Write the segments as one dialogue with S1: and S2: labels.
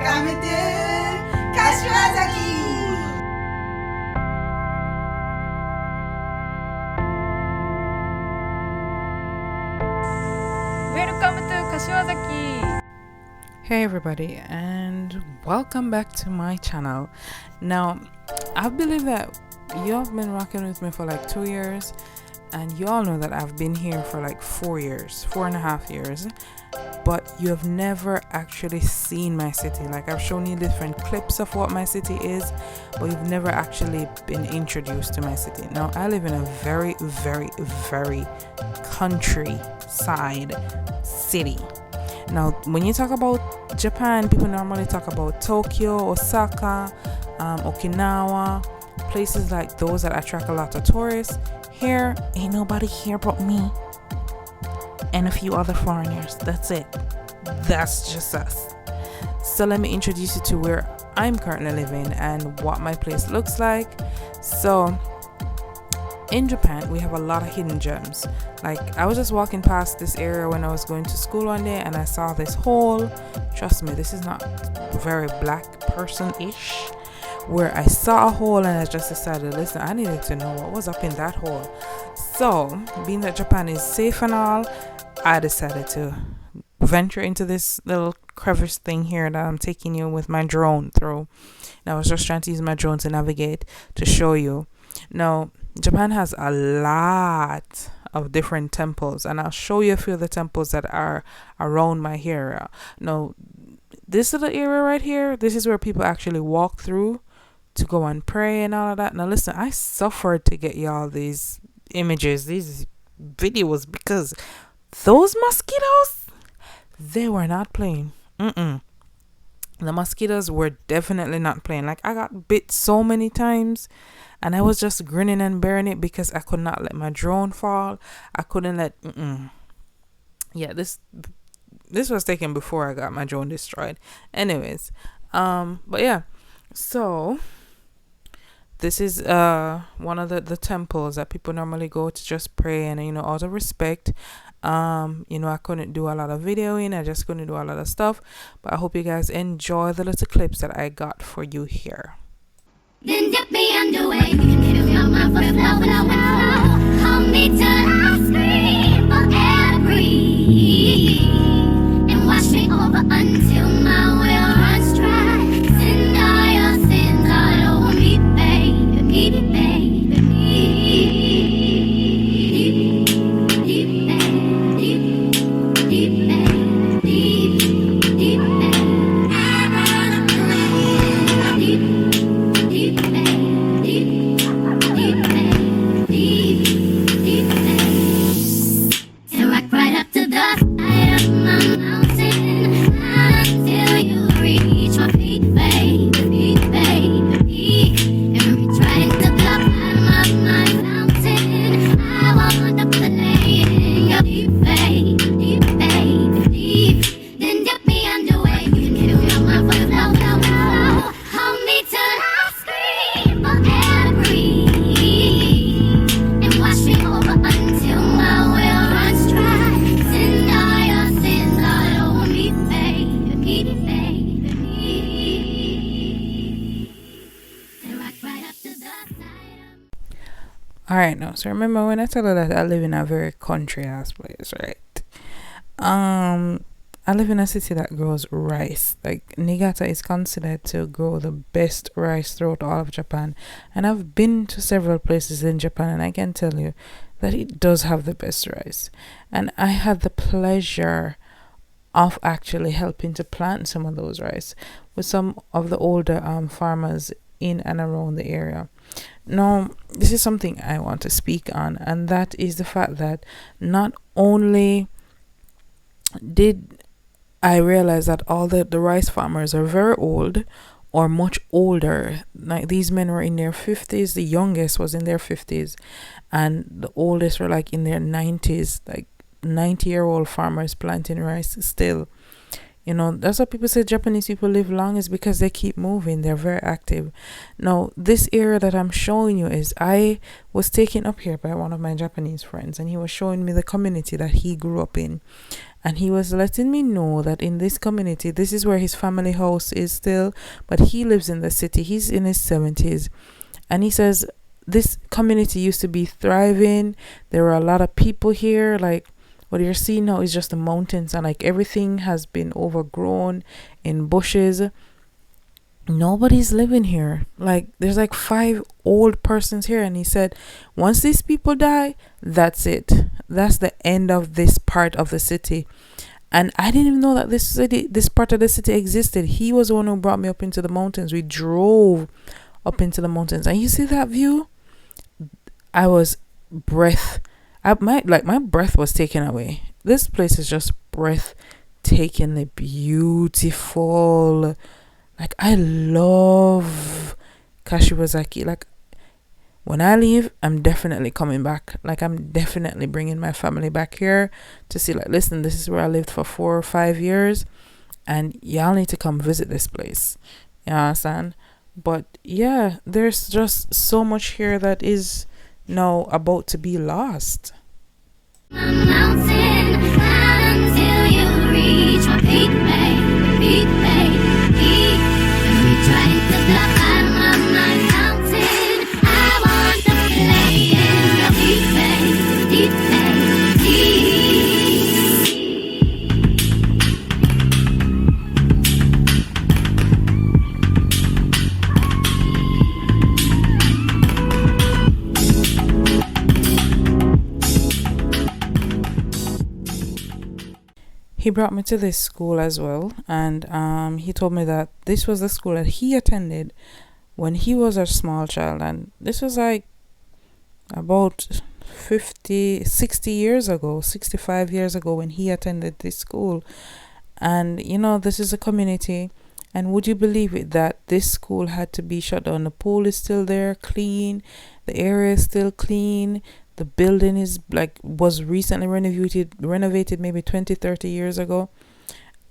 S1: Welcome to Kashiwazaki!
S2: Welcome to Kashiwazaki!
S3: Hey everybody, and welcome back to my channel. Now, I believe that you have been rocking with me for like 2 years, and you all know that I've been here for like 4 years, 4.5 years, but you have never actually seen my city. Like, I've shown you different clips of what my city is, but you've never actually been introduced to my city. Now, I live in a very, very, very countryside city. Now, when you talk about Japan, people normally talk about Tokyo, Osaka, Okinawa, places like those that attract a lot of tourists. Here, ain't nobody here but me and a few other foreigners. That's it. That's just us. So let me introduce you to where I'm currently living and what my place looks like. So in Japan, we have a lot of hidden gems. Like, I was just walking past this area when I was going to school one day, and I saw this hole. Trust me, this is not very black person-ish, where I saw a hole and I just decided, listen, I needed to know what was up in that hole. So, being that Japan is safe and all, I decided to venture into this little crevice thing here that I'm taking you with my drone through. And I was just trying to use my drone to navigate to show you. Now, Japan has a lot of different temples, and I'll show you a few of the temples that are around my area. Now, this little area right here, this is where people actually walk through to go and pray and all of that. Now, listen, I suffered to get y'all these images, these videos, because those mosquitoes, they were not playing. The mosquitoes were definitely not playing. Like, I got bit so many times, and I was just grinning and bearing it because I could not let my drone fall. I couldn't let. Yeah, this was taken before I got my drone destroyed. Anyways, but yeah, so this is one of the temples that people normally go to just pray and, out of respect. I couldn't do a lot of videoing. I just couldn't do a lot of stuff, but I hope you guys enjoy the little clips that I got for you here.
S4: Then dip me underway. You can feel my mind for flow. Hold me till I scream for air to breathe, and wash me over until my will runs dry. Send all your sins all over me, baby, baby, deep, deep, deep, deep, deep, deep,
S3: Alright, now, so remember when I told you that I live in a very country ass place, right? I live in a city that grows rice. Like, Niigata is considered to grow the best rice throughout all of Japan. And I've been to several places in Japan, and I can tell you that it does have the best rice. And I had the pleasure of actually helping to plant some of those rice with some of the older farmers in and around the area. Now, this is something I want to speak on, and that is the fact that not only did I realize that all the rice farmers are very old or much older. Like, these men were in their 50s, the youngest was in their 50s, and the oldest were like in their 90s, like 90-year-old farmers planting rice still. That's what people say Japanese people live long, is because they keep moving. They're very active. Now, this area that I'm showing you is, I was taken up here by one of my Japanese friends, and he was showing me the community that he grew up in. And he was letting me know that in this community, this is where his family house is still, but he lives in the city. He's in his 70s. And he says this community used to be thriving. There were a lot of people here. Like, what you're seeing now is just the mountains, and like everything has been overgrown in bushes. Nobody's living here. Like, there's like 5 old persons here. And he said once these people die, that's it. That's the end of this part of the city. And I didn't even know that this part of the city existed. He was the one who brought me up into the mountains. We drove up into the mountains, and you see that view? I was my breath was taken away. This place is just breathtakingly beautiful. Like, I love Kashiwazaki. Like, when I leave, I'm definitely coming back. Like, I'm definitely bringing my family back here to see, like, listen, this is where I lived for 4 or 5 years, and y'all need to come visit this place. You understand? But yeah, there's just so much here that is now about to be lost.
S4: A mountain, climb until you reach my peak, babe, peak, babe, peak. Reach right to the bottom of my mountain. I want to play in the deep, babe, deep, babe, deep.
S3: He brought me to this school as well, and he told me that this was the school that he attended when he was a small child, and this was like about 60 years ago, 65 years ago, when he attended this school. And you know, this is a community, and would you believe it that this school had to be shut down? The pool is still there, clean, the area is still clean. The building is was recently renovated maybe 20-30 years ago,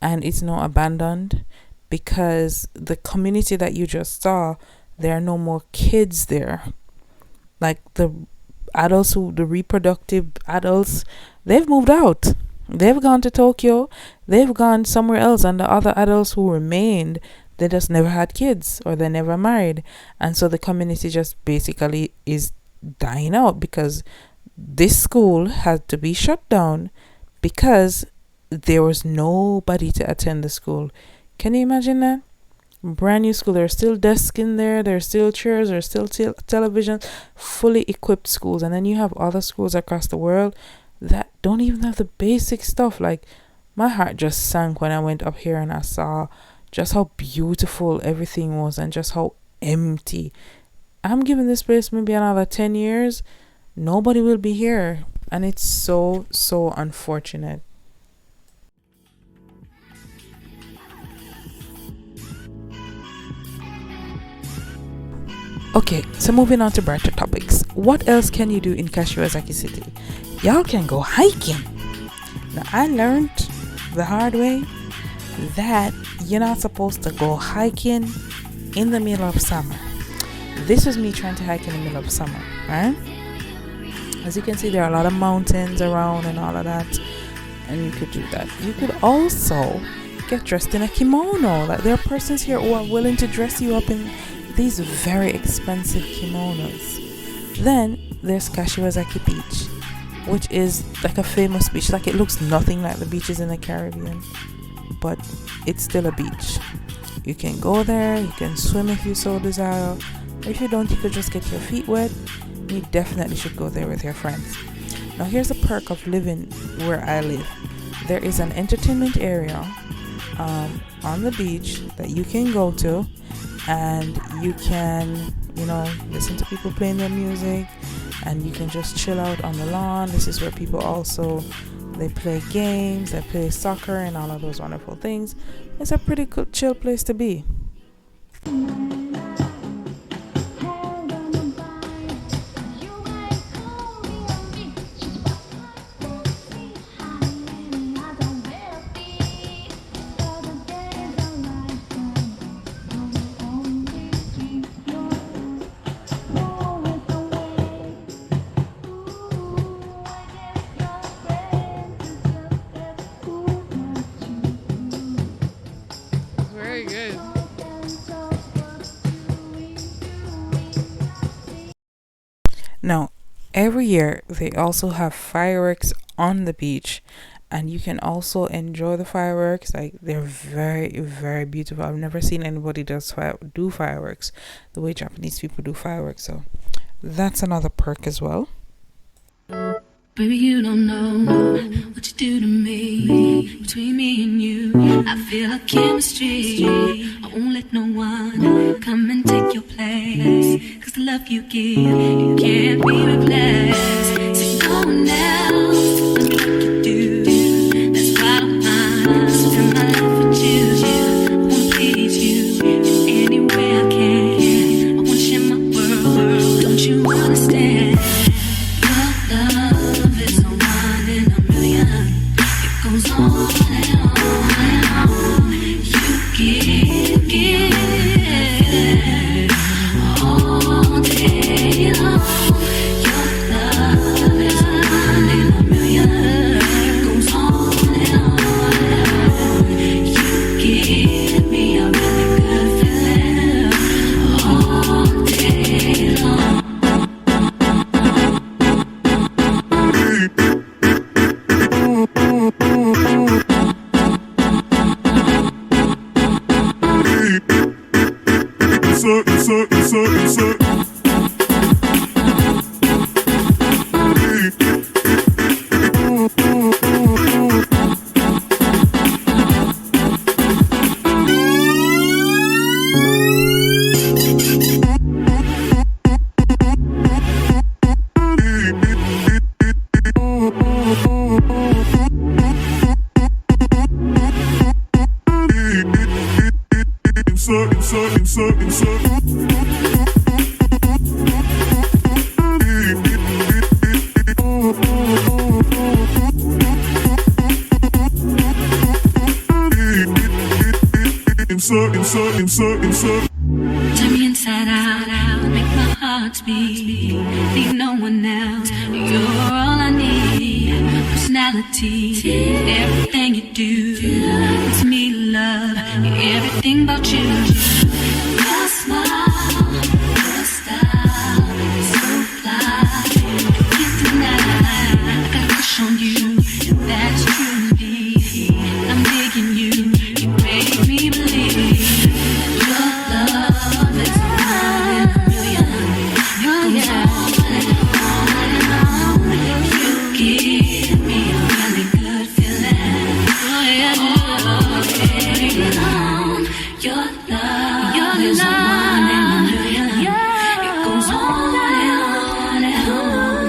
S3: and it's now abandoned because the community that you just saw, there are no more kids there. Like, the reproductive adults, they've moved out. They've gone to Tokyo, they've gone somewhere else, and the other adults who remained, they just never had kids, or they never married. And so the community just basically is dying out because this school had to be shut down because there was nobody to attend the school. Can you imagine that? Brand new school. There's still desks in there, there's still chairs, there's still television, fully equipped schools. And then you have other schools across the world that don't even have the basic stuff. Like, my heart just sank when I went up here and I saw just how beautiful everything was and just how empty. I'm giving this place maybe another 10 years, nobody will be here. And it's so unfortunate. Okay, so moving on to brighter topics. What else can you do in Kashiwazaki City? Y'all can go hiking. Now, I learned the hard way that you're not supposed to go hiking in the middle of summer. This was me trying to hike in the middle of summer, right? As you can see, there are a lot of mountains around and all of that, and you could do that. You could also get dressed in a kimono. Like, there are persons here who are willing to dress you up in these very expensive kimonos. Then there's Kashiwazaki Beach, which is like a famous beach. Like, it looks nothing like the beaches in the Caribbean, but it's still a beach. You can go there, you can swim if you so desire. If you don't, you could just get your feet wet. You definitely should go there with your friends. Now, here's a perk of living where I live. There is an entertainment area on the beach that you can go to, and you can, listen to people playing their music, and you can just chill out on the lawn. This is where people also, they play games, they play soccer and all of those wonderful things. It's a pretty good chill place to be. Every year, they also have fireworks on the beach, and you can also enjoy the fireworks. Like, they're very, very beautiful. I've never seen anybody do fireworks the way Japanese people do fireworks. So that's another perk as well.
S4: Baby, you don't know what you do to me. Between me and you, I feel a chemistry. I won't let no one come and take your place. Cause the love you give, you can't be replaced. So no one else does me like you do. That's why I spend my life with you. I wanna please you in any way I can. I wanna share my world, don't you understand? Your love is a one in a million. It goes on and on and on. You give all day long. Your love is a one in a million. It goes on and on and on. You give me a really good feeling all day long. Turn me inside out, make my heart beat. Need no one else, you're all I need. Personality, everything you do, it's me love, everything about you. Your smile, your style, so fly, can't deny. I got a crush on you, and that's true indeed. I'm digging you, you make me believe. Love is one in a million. It goes on and on and on. You give me a really good feeling. Oh yeah, all day long. Your love is one in a million. It goes on and on.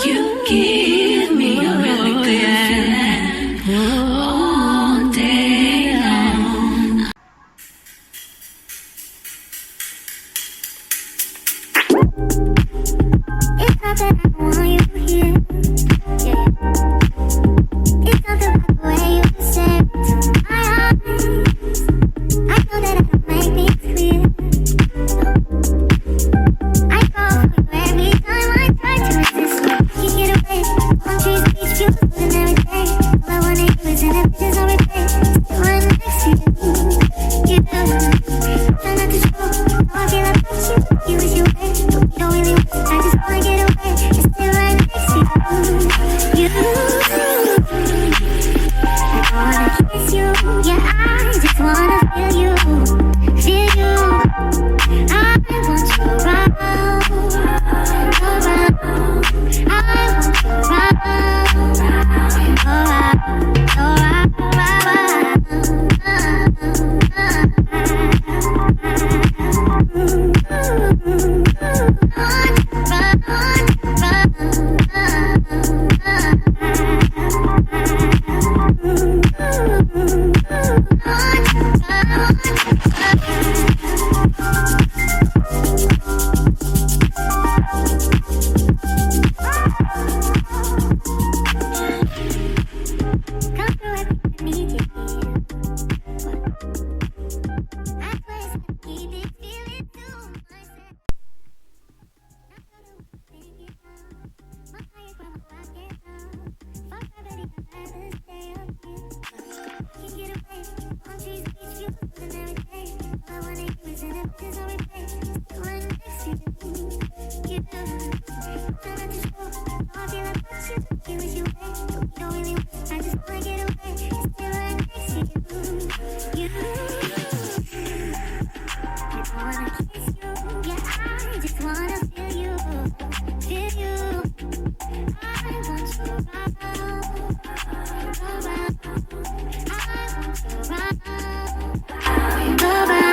S4: You give me a really good feeling all day long.
S5: It's not that I want you here, yeah. It's something about the way you stare into my eyes. I know that I can make it clear. I fall for you every time I try to resist you. You get away, palm trees, beach views, and everything. All I wanna do is in the pictures on replay. Still right next to you, you do. Try not to show how I feel about you. You wish you were, but we don't really want. I just wanna get away, it's still right next to you. I wanna kiss you, yeah, I just wanna feel you, feel you. I want you around, around. I want you around, around, around. Go back.